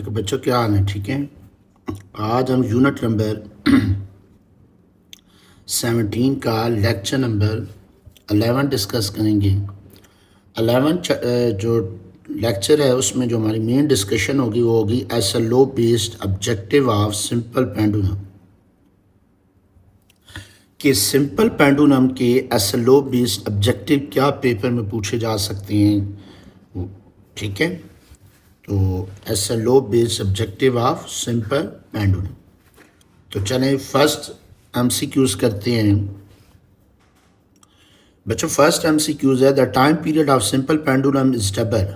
देखो बच्चों, क्या हाल है? ठीक है। आज हम यूनिट नंबर 17 का लेक्चर नंबर 11 डिस्कस करेंगे। 11 जो लेक्चर है उसमें जो हमारी मेन डिस्कशन होगी वो होगी S A low based objective of simple pendulum. कि सिंपल पेंडुलम के S A low based objective क्या पेपर में पूछे जा सकते हैं। ठीक है, तो S A low based objective of simple pendulum. तो चलें फर्स्ट एमसीक्यूज करते हैं। बच्चों, फर्स्ट एमसीक्यूज है the time period of simple pendulum is double.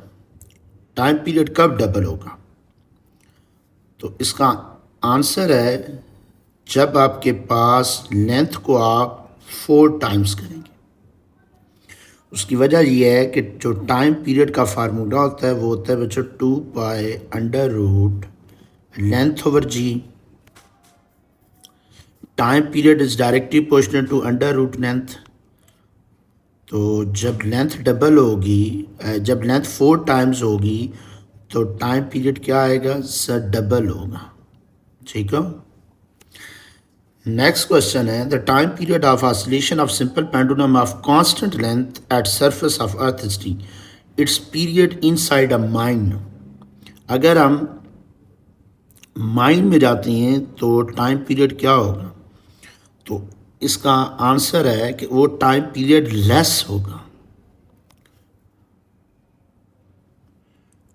Time period कब डबल होगा? तो इसका आंसर है जब आपके पास लेंथ को आप 4 टाइम्स करेंगे। उसकी वजह यह है कि जो टाइम पीरियड का फार्मूला होता है वो होता है बच्चों 2 pi under root length over G. Time period is directly proportional to under root length. तो जब लेंथ डबल होगी, जब लेंथ 4 टाइम्स होगी तो टाइम पीरियड क्या आएगा सर? डबल होगा। ठीक है। नेक्स्ट क्वेश्चन है the time period of oscillation of simple pendulum of constant length at surface of earth is T. It's period inside a mine. अगर हम माइन में जाते हैं तो टाइम पीरियड क्या होगा? तो इसका आंसर है कि वो टाइम पीरियड लेस होगा।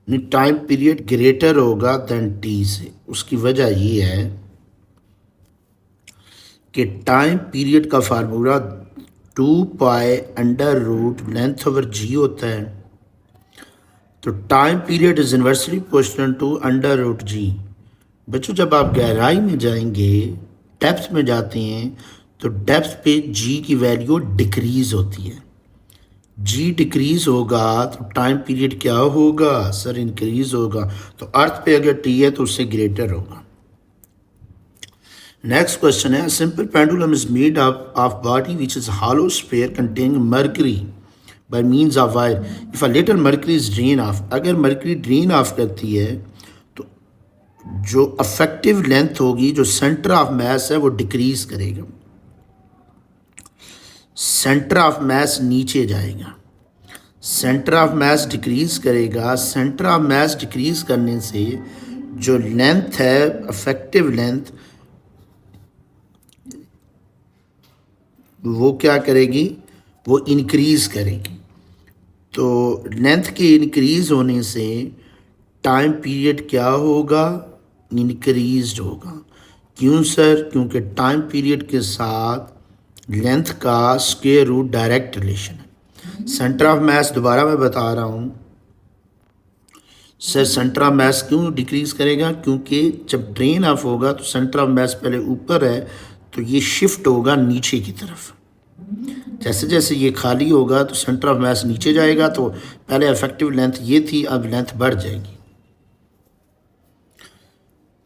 टाइम पीरियड ग्रेटर होगा देन टी से। उसकी वजह ये है कि टाइम पीरियड का formula 2 pi under root length over g होता है। तो time period is inversely proportional to under root g. बच्चों, जब आप गहराई में जाएंगे, डेप्थ में जाते हैं, तो डेप्थ पे जी की वैल्यू डिक्रीज होती है। जी डिक्रीज होगा तो टाइम पीरियड क्या होगा सर? इंक्रीज होगा। तो अर्थ पे अगर टी है तो उससे ग्रेटर होगा। नेक्स्ट क्वेश्चन है simple pendulum is made of body which is hollow sphere containing mercury bye means of wire. If a little mercury is drain of. अगर मर्करी ड्रेन ऑफ करती है तो जो अफेक्टिव लेंथ होगी, जो centre of mass है, वो decrease करेगा। सेंटर ऑफ मैस नीचे जाएगा। सेंटर ऑफ मैस डिक्रीज करेगा। सेंटर ऑफ मैस डिक्रीज करने से जो लेंथ है, अफेक्टिव लेंथ, वो क्या करेगी? वो इंक्रीज करेगी। तो लेंथ के इंक्रीज होने से टाइम पीरियड क्या होगा? इंक्रीज होगा। क्यों सर? क्योंकि टाइम पीरियड के साथ लेंथ का स्क्वायर रूट डायरेक्ट रिलेशन है। सेंटर ऑफ मैस दोबारा मैं बता रहा हूँ सर, सेंटर ऑफ मैस क्यों डिक्रीज करेगा? क्योंकि जब ड्रेन ऑफ होगा तो सेंटर ऑफ मैस पहले ऊपर है, तो ये शिफ्ट होगा नीचे की तरफ। जैसे जैसे ये खाली होगा तो सेंटर ऑफ मैस नीचे जाएगा। तो पहले इफेक्टिव लेंथ ये थी, अब लेंथ बढ़ जाएगी।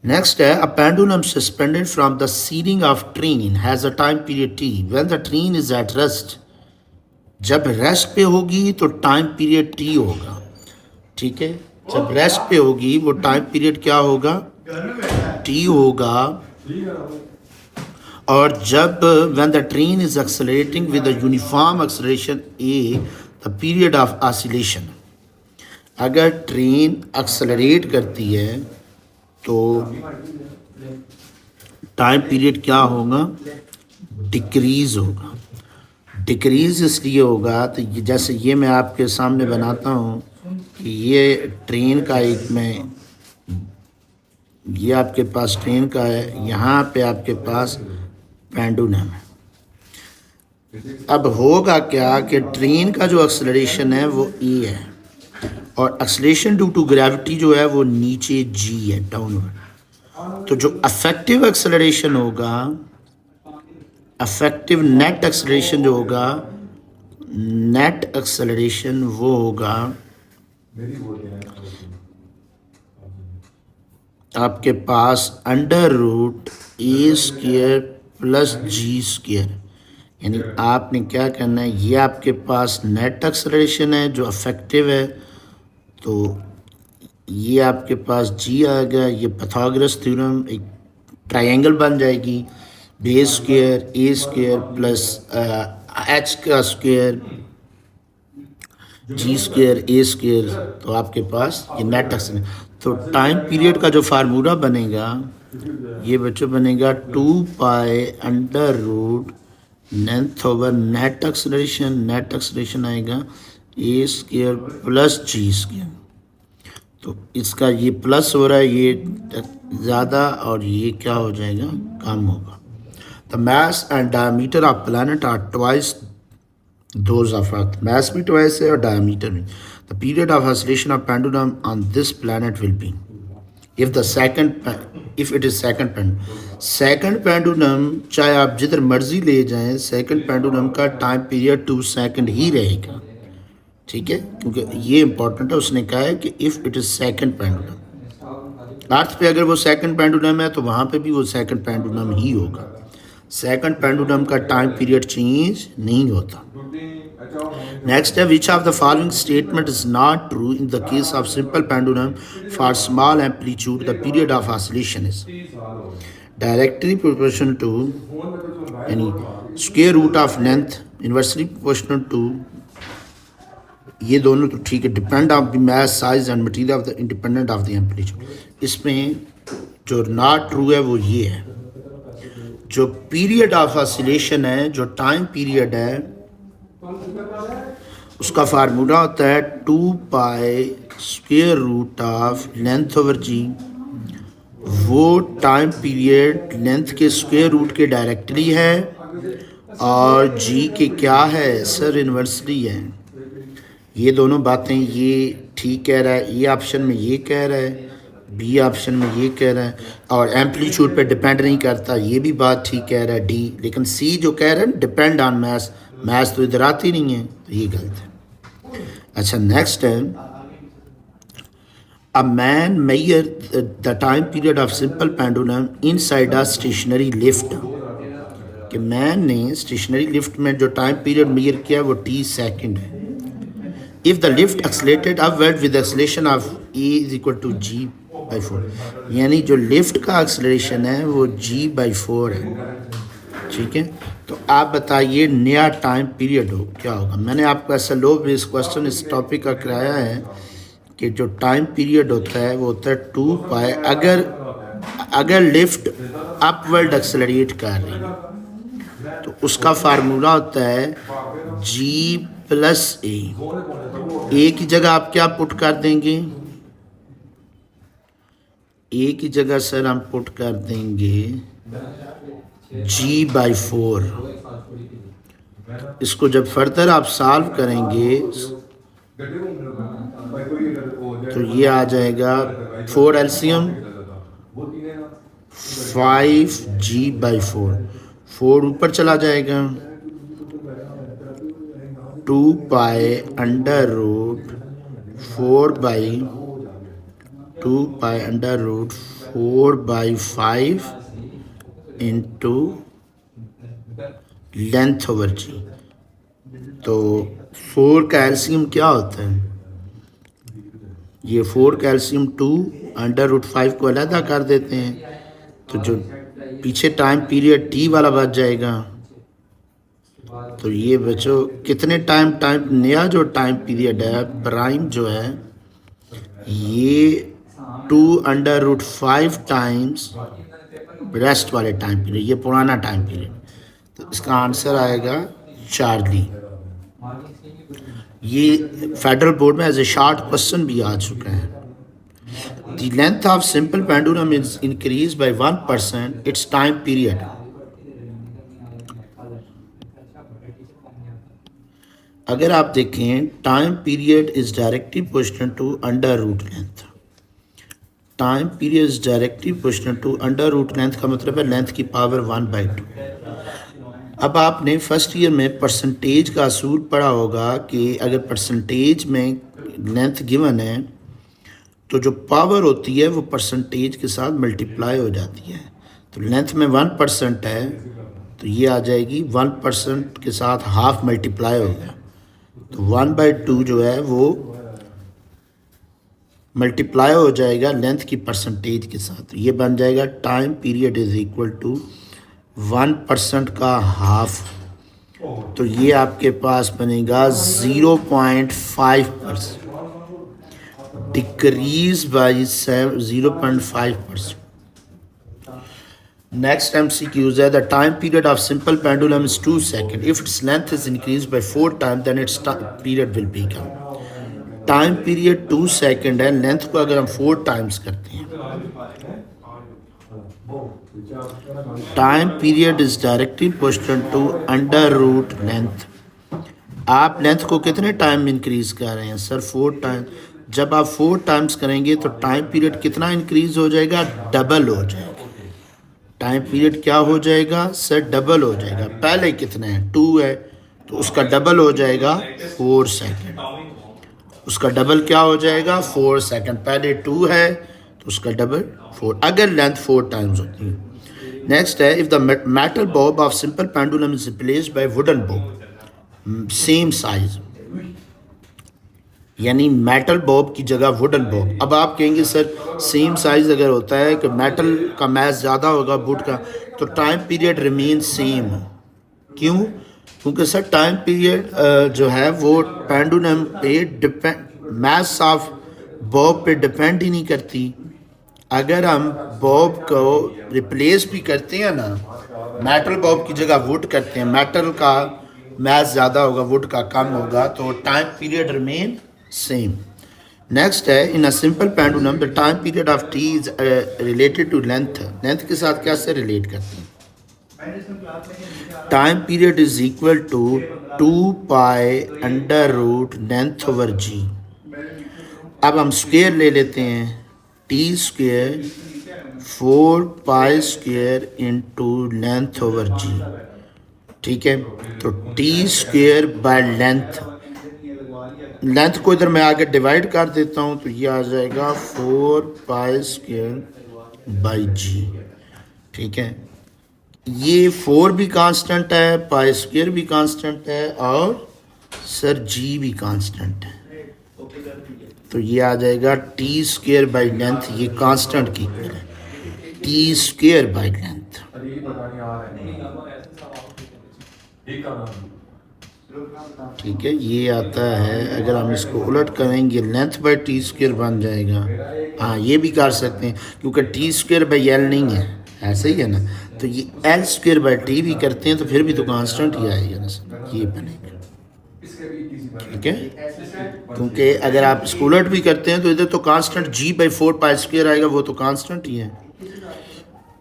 नेक्स्ट है a pendulum suspended from the ceiling of train has a time period T when the train is at rest. जब रेस्ट पे होगी तो टाइम पीरियड टी होगा। ठीक है, जब रेस्ट पे होगी वो टाइम पीरियड क्या होगा? टी होगा। और जब when the train is accelerating with a uniform acceleration a, the period of oscillation। अगर ट्रेन एक्सेलरेट करती है तो टाइम पीरियड क्या होगा? डिक्रीज होगा। डिक्रीज इसलिए होगा तो जैसे ये मैं आपके सामने बनाता हूँ कि ये ट्रेन का एक मैं, ये आपके पास ट्रेन का है, यहाँ पे आपके पास पेंडुलम है। अब होगा क्या कि ट्रेन का जो एक्सेलरेशन है वो e है और एक्सेलरेशन ड्यू टू ग्रेविटी जो है वो नीचे g है, डाउनवर्ड। तो जो अफेक्टिव एक्सेलरेशन होगा, अफेक्टिव नेट एक्सेलरेशन जो होगा, नेट एक्सेलरेशन वो होगा आपके पास अंडर रूट ए स्क्वायर प्लस जी स्क्वायर। यानी आपने क्या करना है, ये आपके पास नेट एक्सेलरेशन है जो अफेक्टिव है, तो ये आपके पास जी आएगा, ये पाइथागोरस थ्योरम, एक ट्रायंगल बन जाएगी, B square A square plus H का square G square A square, तो आपके पास ये नेट एक्सटेंशन। तो टाइम पीरियड का जो फार्मूला बनेगा ये बच्चों बनेगा 2 pi under root length over net acceleration आएगा A square plus G square. तो इसका ये प्लस हो रहा है, ये ज़्यादा, और ये क्या हो जाएगा, कम होगा। The mass and diameter of planet are twice those of earth. Mass भी ट्वाइस है और डायमीटर भी। The period of oscillation of pendulum on this planet will be if it is second pendulum, चाहे आप जिधर मर्जी ले जाएं, सेकंड पेंडुलम का टाइम पीरियड 2 सेकंड ही रहेगा, ठीक है, क्योंकि ये इंपॉर्टेंट है। उसने कहा है कि if it is second pendulum, earth पे अगर वो सेकंड पेंडुलम है तो वहाँ पे भी वो सेकंड पेंडुलम ही होगा। सेकंड पेंडुलम का टाइम पीरियड चेंज नहीं होता। नेक्स्ट है, which of the following statement is not true in the case of simple pendulum for small amplitude the period of oscillation is directly proportional to यानी square root of length, inversely proportional to, ये दोनों तो ठीक है, depend of the mass size and material of the independent of the amplitude. इसमें जो not true है वो ये है, जो पीरियड ऑफ ऑसिलेशन है, जो टाइम पीरियड है, उसका फार्मूला होता है 2 pi square root of length over g. वो टाइम पीरियड लेंथ के स्क्वायर रूट के डायरेक्टली है और जी के क्या है सर, इन्वर्सली है। ये दोनों बातें ये ठीक कह रहा है, ए ऑप्शन में ये कह रहा है, बी ऑप्शन में ये कह रहा है, और एम्पलीट्यूड पे डिपेंड नहीं करता, ये भी बात ठीक कह रहा है डी। लेकिन सी जो कह रहा है डिपेंड ऑन मैथ्स, मैथ्स तो इधर आती नहीं है, तो ये गलत है। अच्छा नेक्स्ट है, a man measure the time period of simple pendulum inside a stationary lift. कि मैन ने स्टेशनरी लिफ्ट में जो टाइम पीरियड मेजर किया वो टी सेकंड है। If the lift accelerated upward with acceleration of E is equal to G/4, यानी जो lift का एक्सलेशन है वो G/4 है, ठीक है। तो आप बताइए नया टाइम पीरियड हो क्या होगा। मैंने आपको ऐसा लो बेस क्वेश्चन इस टॉपिक का कराया है कि जो टाइम पीरियड होता है वो होता है 2 पाई, अगर लिफ्ट अपवर्ड एक्सेलरेट कर रही है तो उसका फार्मूला होता है G+A। ए की जगह आप क्या पुट कर देंगे, ए की जगह सर हम पुट कर देंगे G/4। इसको जब फर्दर आप सॉल्व करेंगे तो ये आ जाएगा 4 एलसीएम 5G/4, 4 ऊपर चला जाएगा, 2 pi under root 4/5 into length over g. तो 4 का एलसीएम क्या होता है, ये 4 का एलसीएम 2 √5 को अलहदा कर देते हैं, तो जो पीछे टाइम पीरियड टी वाला बच जाएगा। तो ये बच्चों कितने टाइम नया जो टाइम पीरियड है प्राइम जो है ये 2 √5 टाइम्स रेस्ट वाले टाइम पीरियड, ये पुराना टाइम पीरियड। तो इसका आंसर आएगा चार्ली। ये फेडरल बोर्ड में एज ए शॉर्ट क्वेश्चन भी आ चुका है। The length of simple pendulum is increase by 1%, it's time period. अगर आप देखें time period is directly proportional to under root length. Time period is directly proportional to under root length का मतलब है लेंथ की पावर 1/2। अब आपने first year में परसेंटेज का असूल पढ़ा होगा कि अगर परसेंटेज में लेंथ गिवन है तो जो पावर होती है वो परसेंटेज के साथ मल्टीप्लाई हो जाती है। तो लेंथ में 1% है तो ये आ जाएगी 1% के साथ हाफ मल्टीप्लाई हो गया, तो 1/2 जो है वो मल्टीप्लाई हो जाएगा लेंथ की परसेंटेज के साथ, तो ये बन जाएगा time period is equal to 1% का हाफ, तो ये आपके पास बनेगा 0.5%, decrease by 0.5%. Next MCQ is that the time period of simple pendulum is 2 seconds. If its length is increased by 4 times, then its period will become. Time period 2 second है, length को अगर हम 4 times करते हैं, time period is directly proportional to under root length. आप length को कितने time increase कर रहे हैं सर? 4 टाइम. जब आप 4 टाइम्स करेंगे तो टाइम पीरियड कितना इंक्रीज हो जाएगा? डबल हो जाएगा. टाइम पीरियड क्या हो जाएगा सर? डबल हो जाएगा. पहले कितना है? 2 है, तो उसका डबल हो जाएगा 4 सेकेंड. उसका डबल क्या हो जाएगा? 4 सेकेंड. पहले 2 है तो उसका डबल 4, अगर लेंथ 4 टाइम्स होती है. नेक्स्ट है, if the metal Bob of simple pendulum is replaced by wooden Bob same size, यानी मेटल बॉब की जगह वुडन बॉब. अब आप कहेंगे सर सेम साइज अगर होता है कि मेटल का मैस ज़्यादा होगा वुड का, तो टाइम पीरियड रिमेन सेम. क्यों? क्योंकि सर टाइम पीरियड जो है वो पेंडुलम पे डिपेंड, मैस ऑफ बॉब पे डिपेंड ही नहीं करती. अगर हम बॉब को रिप्लेस भी करते हैं ना, मेटल बॉब की जगह वुड करते हैं, मेटल का मैस ज़्यादा होगा वुड का कम होगा, तो time period remain same. Next है, in a simple pendulum the time period of T is related to length. Length के साथ कैसे रिलेट करते हैं? Time period is equal to 2 pi under root length over g. अब हम square ले लेते हैं, T square 4 pi square into length over g. ठीक है, तो T square by length, length को इधर मैं आगे डिवाइड कर देता हूँ, तो ये आ जाएगा 4 पाई स्क्वेयर बाई जी. ठीक है, ये 4 भी कांस्टेंट है, पाई स्क्वेयर भी कांस्टेंट है, और सर जी भी कांस्टेंट है, तो ये आ जाएगा टी स्क्वेयर बाई लेंथ, ये कांस्टेंट की इक्वल है, टी स्क्वेयर बाई लेंथ. ठीक है, ये आता है, अगर हम इसको उलट करेंगे लेंथ बाई टी स्क्वेयर बन जाएगा. हाँ, ये भी कर सकते हैं क्योंकि टी स्क्वेयर बाई एल नहीं है, ऐसे ही है ना, तो ये एल स्क्वेयर बाई टी भी करते हैं तो फिर भी तो कांस्टेंट ही आएगा ना सर, ये बनेगा. ठीक है, क्योंकि अगर आप इसको उलट भी करते हैं तो इधर तो constant G by 4 pi square आएगा, वो तो कांस्टेंट ही है.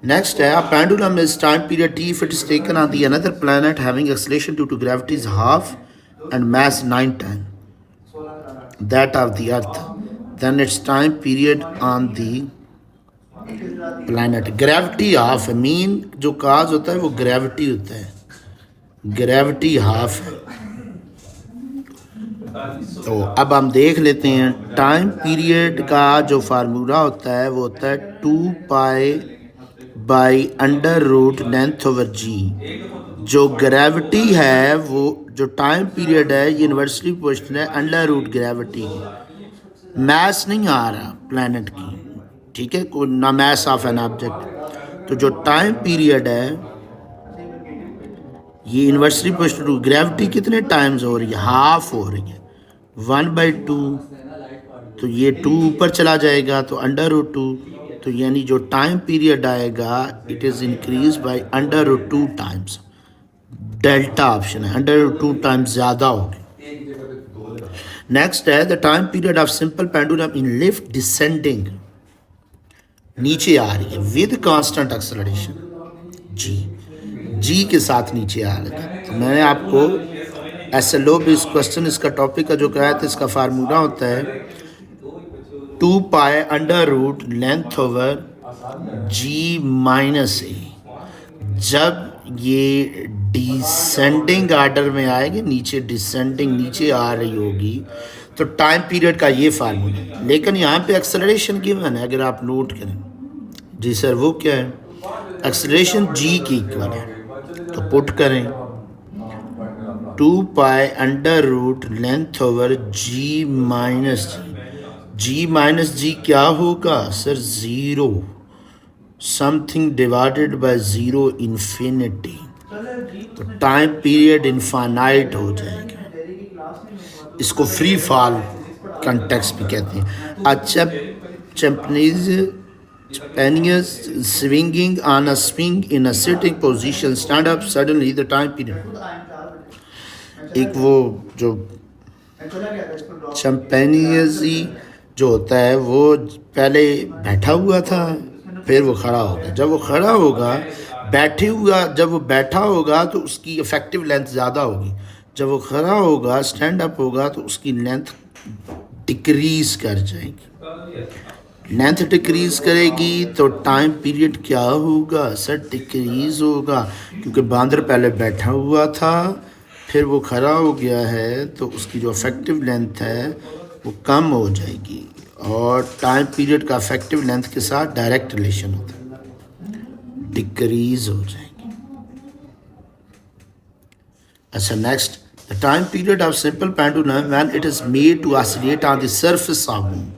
नेक्स्ट है, pendulum is time period T if it is taken on the another planet having acceleration due to gravity is half and mass 9 time that of the earth, then its time period on the planet. Gravity half है, mean जो काज होता है वो gravity होता है, gravity half है. तो अब हम देख लेते हैं, टाइम पीरियड का जो फार्मूला होता है वो होता है 2 pi by under root length over g. जो ग्रेविटी है वो, जो टाइम पीरियड है, ये यूनिवर्सली प्रोपोर्शनल है अंडर रूट ग्रेविटी की. मैस नहीं आ रहा प्लैनेट की, ठीक है, कोई ना मैस ऑफ एन ऑब्जेक्ट. तो जो टाइम पीरियड है ये यूनिवर्सली प्रोपोर्शनल टू ग्रेविटी कितने टाइम्स हो रही है? हाफ हो रही है, 1/2. तो ये 2 ऊपर चला जाएगा तो अंडर रूट 2, तो यानी जो टाइम पीरियड आएगा it is increase by under root 2 times. Delta option है, अंडर रूट 2 टाइम्स ज़्यादा होगी. नेक्स्ट है, the time period of simple pendulum in lift descending, नीचे आ रही है with constant acceleration G, G के साथ नीचे आ रही है. तो मैंने आपको SLO भी इस क्वेश्चन, इसका टॉपिक का जो कहा था, इसका फार्मूला होता है 2 pi under root length over g minus a. जब ये डिसेंडिंग आर्डर में आएगी, नीचे डिसेंडिंग नीचे आ रही होगी, तो टाइम पीरियड का ये फार्मूला. लेकिन यहाँ पे एक्सेलरेशन गिवन है, अगर आप नोट करें. जी सर, वो क्या है? एक्सेलरेशन जी की इक्वल है, तो पुट करें 2 pi under root length over g minus g. G minus g क्या होगा sir? Zero. Something divided by zero infinity, तो टाइम पीरियड इनफाइनाइट हो जाएगा। इसको फ्री फॉल कंटेक्स्ट भी कहते हैं। अच्छा, चैम्पनीज Spaniards swinging on a swing in a sitting position, stand up suddenly the time period। एक वो जो चैम्पेनियजी जो होता है वो पहले बैठा हुआ था, फिर वो खड़ा होगा। जब वो खड़ा होगा, बैठे हुआ जब वो बैठा होगा तो उसकी इफेक्टिव लेंथ ज़्यादा होगी। जब वो खड़ा होगा, स्टैंड अप होगा, तो उसकी लेंथ डिक्रीज कर जाएगी। लेंथ डिक्रीज करेगी तो टाइम पीरियड क्या होगा सर? डिक्रीज होगा, क्योंकि बांदर पहले बैठा हुआ था, फिर वो खड़ा हो गया है, तो उसकी जो इफेक्टिव लेंथ है वो कम हो जाएगी। और टाइम पीरियड का इफेक्टिव लेंथ के साथ डायरेक्ट रिलेशन होता है, डिक्रीज हो जाएगी। अच्छा, next, the time period of simple pendulum when it is made to oscillate on the surface of moon.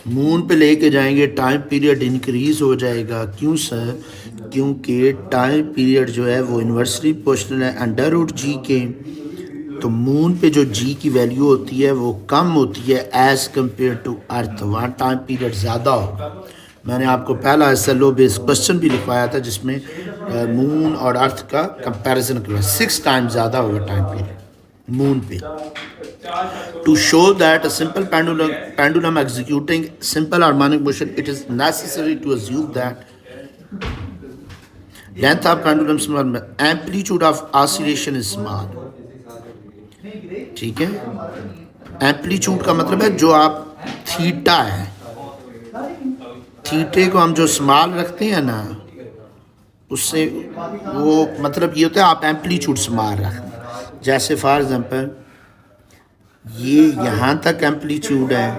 Moon पे लेके जाएंगे, टाइम पीरियड इंक्रीज हो जाएगा। क्यों सर? क्योंकि टाइम पीरियड जो है वो इन्वर्सली प्रोपोर्शनल है अंडर रूट जी के। तो मून पे जो जी की वैल्यू होती है वो कम होती है एज़ कम्पेयर टू अर्थ, वहाँ टाइम पीरियड ज़्यादा होगा। मैंने आपको पहला SLO बेस्ड क्वेश्चन भी लिखवाया था जिसमें मून और अर्थ का कंपैरिजन करवाया। 6 टाइम्स ज़्यादा होगा टाइम पीरियड मून पे। To show that a simple pendulum executing simple harmonic motion, it is necessary to assume that length of pendulum small, amplitude of oscillation is small। ठीक है, amplitude का मतलब है जो आप थीटा है, थीटे को हम जो स्मॉल रखते हैं ना, उससे वो मतलब ये होता है आप एम्पलीट्यूड स्मॉल रखते हैं। जैसे फॉर एग्जांपल ये यहाँ तक एम्पलीट्यूड है,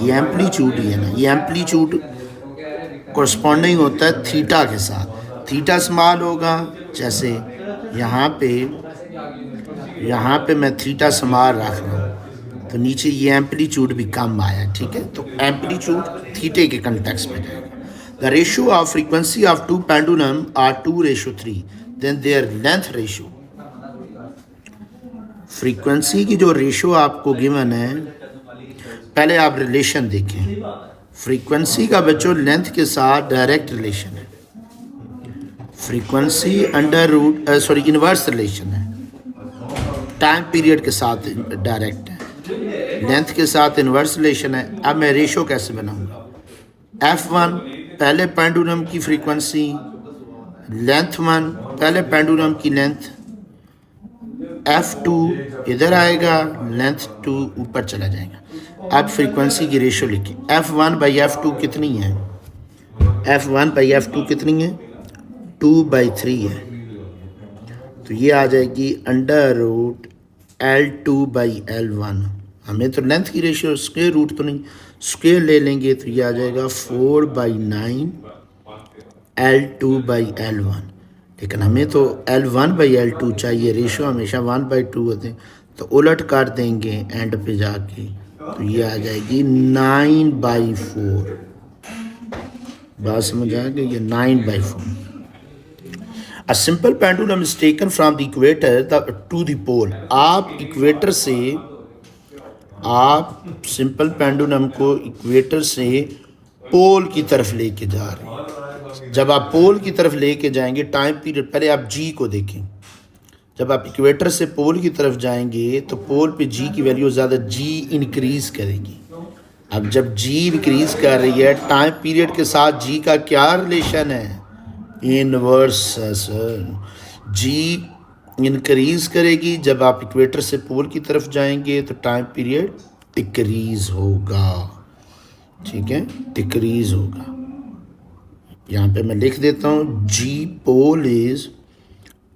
ये एम्पलीट्यूड ही है ना, ये एम्पलीट्यूड कोरस्पॉन्डिंग होता है थीटा के साथ। थीटा स्मॉल होगा, जैसे यहाँ पे मैं थीटा स्मॉल रख रहा हूँ, तो नीचे ये एम्पलीट्यूड भी कम आया। ठीक है, तो एम्पलीट्यूड थीटे के कंटेक्स्ट में जाएगा। The ratio of frequency of two pendulum are 2:3, then their length ratio. Frequency की जो रेशियो आपको गिवन है, पहले आप रिलेशन देखें। फ्रीक्वेंसी का बच्चों लेंथ के साथ डायरेक्ट रिलेशन है। Frequency under root inverse relation है, टाइम पीरियड के साथ डायरेक्ट है, लेंथ के साथ इन्वर्स रिलेशन है। अब मैं रेशियो कैसे बनाऊंगा? F1 पहले पेंडुलम की फ्रीक्वेंसी, लेंथ 1 पहले पेंडुलम की लेंथ, F2 इधर आएगा, लेंथ 2 ऊपर चला जाएगा। अब फ्रीक्वेंसी की रेशियो लिखिए। F1 बाई F2 कितनी है? F1 बाई F2 कितनी है? 2/3 है। तो ये आ जाएगी अंडर रूट L2/L1। हमें तो लेंथ की रेशियो स्क्वायर रूट तो नहीं, स्क्वायर ले लेंगे तो ये आ जाएगा 4/9 L2/L1। लेकिन हमें तो L1/L2 चाहिए, रेशियो हमेशा 1/2 होते हैं, तो उलट कर देंगे एंड पे जाके, तो ये आ जाएगी 9/4। बात समझ आ गई? ये 9/4। A simple pendulum is taken from the equator to the pole। आप इक्वेटर से, आप सिंपल पेंडुलम को इक्वेटर से पोल की तरफ लेके जा रहे हैं। जब आप पोल की तरफ लेके जाएंगे, टाइम पीरियड, पहले आप जी को देखें। जब आप इक्वेटर से पोल की तरफ जाएंगे तो पोल पे जी की वैल्यू ज़्यादा, जी इंक्रीज करेगी। अब जब जी इंक्रीज कर रही है, टाइम पीरियड के साथ जी का क्या रिलेशन है? Inverse sir. जी इंक्रीज करेगी, जब आप इक्वेटर से पोल की तरफ जाएंगे तो टाइम पीरियड डिक्रीज होगा। ठीक है, डिक्रीज होगा। यहाँ पे मैं लिख देता हूँ, जी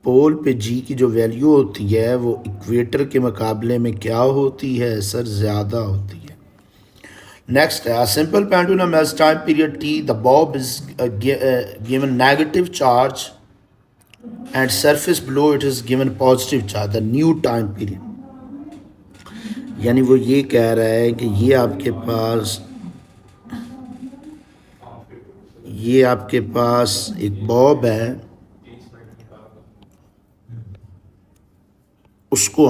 पोल पे जी की जो वैल्यू होती है वो इक्वेटर के मुकाबले में क्या होती है सर? ज़्यादा होती है। Next, a simple pendulum has time period t. The bulb is given negative charge and surface below it is given positive charge, the new time period। यानी वो ये कह रहा है कि ये आपके पास एक बॉब है, उसको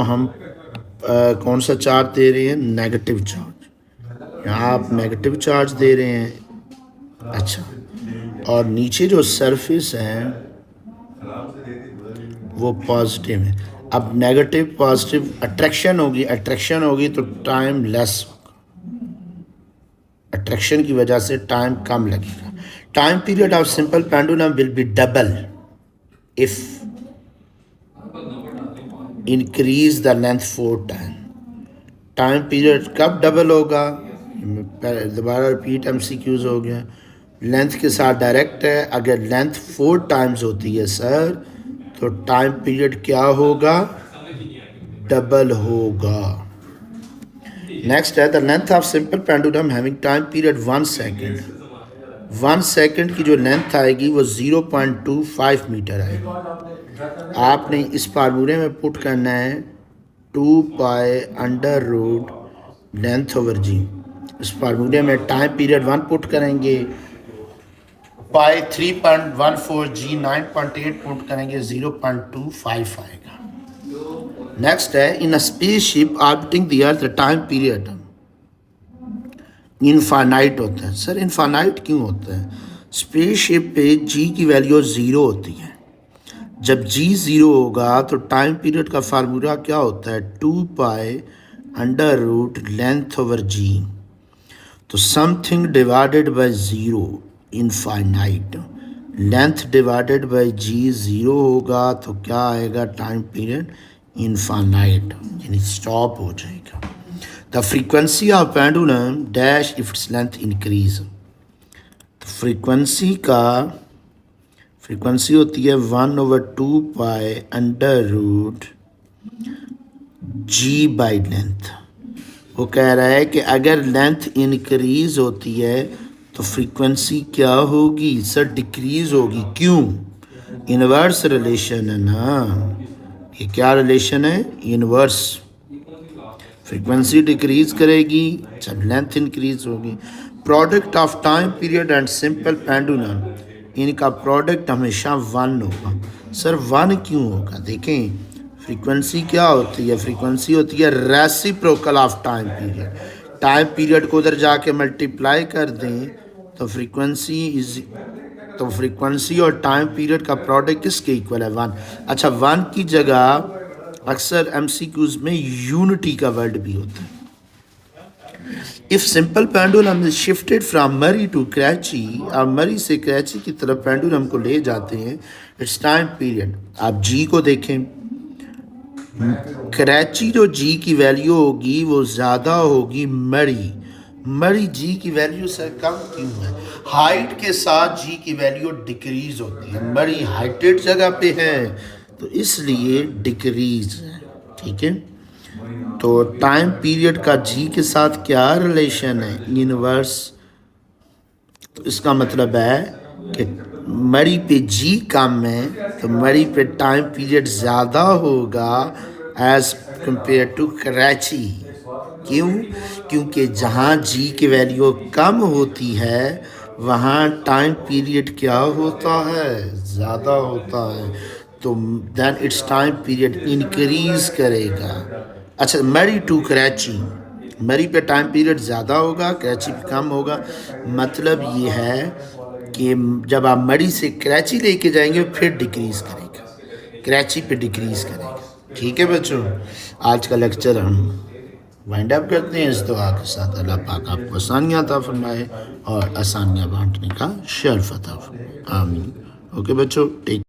हम कौन सा चार्ज दे रहे हैं? Negative charge. यहाँ आप नेगेटिव चार्ज दे रहे हैं। अच्छा, और नीचे जो सरफेस है वो पॉजिटिव है। अब नेगेटिव पॉजिटिव अट्रैक्शन होगी तो टाइम लेस होगा। अट्रैक्शन की वजह से टाइम कम लगेगा। Time period of simple pendulum will be double if increase the length 4 time. Time period कब डबल होगा? दोबारा रिपीट MCQs हो गया। लेंथ के साथ डायरेक्ट है। अगर लेंथ 4 टाइम्स होती है सर, तो टाइम पीरियड क्या होगा? डबल होगा। नेक्स्ट है the length of simple pendulum having time period 1 second. 1 second की जो लेंथ आएगी वो 0.25 मीटर आएगी। आपने इस फार्मूले में पुट करना है 2 pi under root length over g. इस फार्मूले में टाइम पीरियड 1 पुट करेंगे, पाई 3.14 जी 9.8 पुट करेंगे, 0.25 आएगा। नेक्स्ट है in a spaceship orbiting the earth time period infinite होता है। सर इनफाइनाइट क्यों होता है? स्पेसशिप पे जी की वैल्यू 0 होती है। जब जी 0 होगा तो टाइम पीरियड का फार्मूला क्या होता है? 2 pi under root length over g. तो something divided by 0 infinite, length divided by g 0 होगा तो क्या आएगा? टाइम पीरियड इनफाइनाइट, यानी स्टॉप हो जाएगा। The frequency of pendulum dash if its length increase. Frequency होती है 1/2 pi under root g by length. वो कह रहा है कि अगर लेंथ इंक्रीज होती है तो फ्रीक्वेंसी क्या होगी? सर डिक्रीज होगी। क्यों? इनवर्स रिलेशन है ना। ये क्या रिलेशन है? इनवर्स। फ्रीक्वेंसी डिक्रीज करेगी जब लेंथ इंक्रीज होगी। Product of time period and simple pendulum, इनका प्रोडक्ट हमेशा 1 होगा। सर 1 क्यों होगा? देखें फ्रीक्वेंसी क्या होती है? फ्रीक्वेंसी होती है reciprocal of time period. Time period को उधर जाके मल्टीप्लाई कर दें तो फ्रीक्वेंसी और टाइम पीरियड का प्रोडक्ट किसके इक्वल है? 1। अच्छा 1 की जगह अक्सर MCQs में यूनिटी का वर्ड भी होता है। If simple pendulum is shifted from मरी टू कराची, आप मरी से कराची की तरफ पेंडुलम को ले जाते हैं, इट्स टाइम पीरियड। आप जी को देखें, कराची जो जी की वैल्यू होगी वो ज़्यादा होगी मरी जी की वैल्यू से कम क्यों है? हाइट के साथ जी की वैल्यू डिक्रीज होती है। मरी हाइटेड जगह पे है तो इसलिए डिक्रीज है। ठीक है, तो टाइम पीरियड का जी के साथ क्या रिलेशन है? इनवर्स। तो इसका मतलब है कि मरी पे जी कम है तो मरी पे टाइम पीरियड ज़्यादा होगा एज कंपेयर टू कराची। क्यों? क्योंकि जहाँ जी की वैल्यू कम होती है वहाँ टाइम पीरियड क्या होता है? ज़्यादा होता है। तो then its time period increase करेगा। अच्छा मरी टू कराची, मरी पे टाइम पीरियड ज़्यादा होगा, कराची पे कम होगा। मतलब ये है कि जब आप मरी से कराची लेके जाएंगे फिर डिक्रीज़ करेगा, कराची पे डिक्रीज़ करेगा। ठीक है बच्चों, आज का लेक्चर हम वाइंड अप करते हैं इस दुआ के साथ। अल्लाह पाक आपको आसानियाँ अता फरमाए और आसानियाँ बांटने का शर्फ अता फरमाए। आमीन। ओके बच्चों, टेक